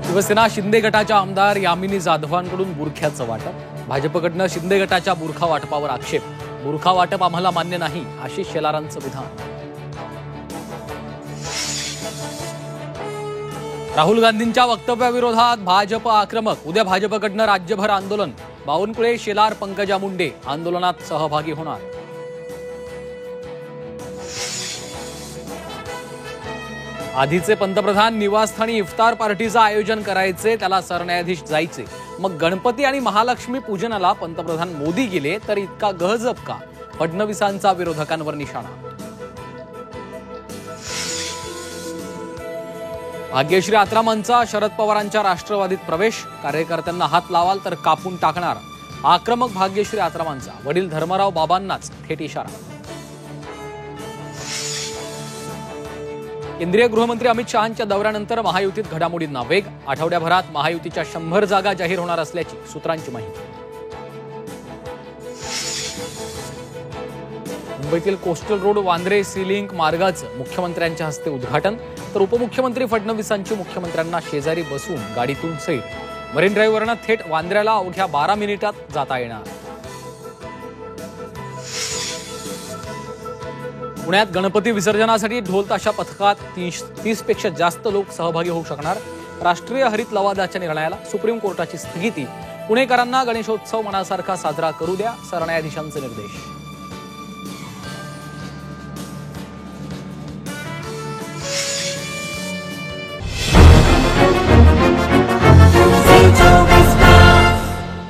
शिवसेना शिंदे गटाच्या आमदार यामिनी जाधवांकडून बुरख्याचं वाटप। भाजपकडनं शिंदे गटाच्या बुरखा वाटपावर आक्षेप। बुरखा वाटप आम्हाला मान्य नाही, आशिष शेलारांचं विधान। राहुल गांधींच्या वक्तव्याविरोधात भाजप आक्रमक। उद्या भाजपकडनं राज्यभर आंदोलन। बावनकुळे, शेलार, पंकजा मुंडे आंदोलनात सहभागी होणार। आधीचे पंतप्रधान निवासस्थानी इफ्तार पार्टीचं आयोजन करायचे, त्याला सरन्यायाधीश जायचे। मग गणपती आणि महालक्ष्मी पूजनाला पंतप्रधान मोदी गेले तर इतका गहजब का? फडणवीसांचा विरोधकांवर निशाणा। भाग्यश्री आत्रामांचा शरद पवारांच्या राष्ट्रवादीत प्रवेश। कार्यकर्त्यांना हात लावाल तर कापून टाकणार, आक्रमक भाग्यश्री आत्रामांचा। वडील धर्मराव बाबांनाच थेट इशारा। केंद्रीय गृहमंत्री अमित शहांच्या दौऱ्यानंतर महायुतीत घडामोडींना वेग। आठवड्याभरात महायुतीच्या 100 जागा जाहीर होणार असल्याची सूत्रांची माहिती। मुंबईतील coastal road Vandre sea link मार्गाचं मुख्यमंत्र्यांच्या हस्ते उद्घाटन, तर उपमुख्यमंत्री फडणवीसांची मुख्यमंत्र्यांना शेजारी बसून गाडीतून सैर। मरीन ड्राईव्हवरनं थेट वांद्र्याला अवघ्या 12 मिनिटात जाता येणार। पुण्यात गणपती विसर्जनासाठी ढोल ताशा पथकात 30 पेक्षा जास्त लोक सहभागी होऊ शकणार। राष्ट्रीय हरित लवादाच्या निर्णयाला सुप्रीम कोर्टाची स्थगिती। पुणेकरांना गणेशोत्सव मनासारखा साजरा करू द्या, सरन्यायाधीशांचे निर्देश।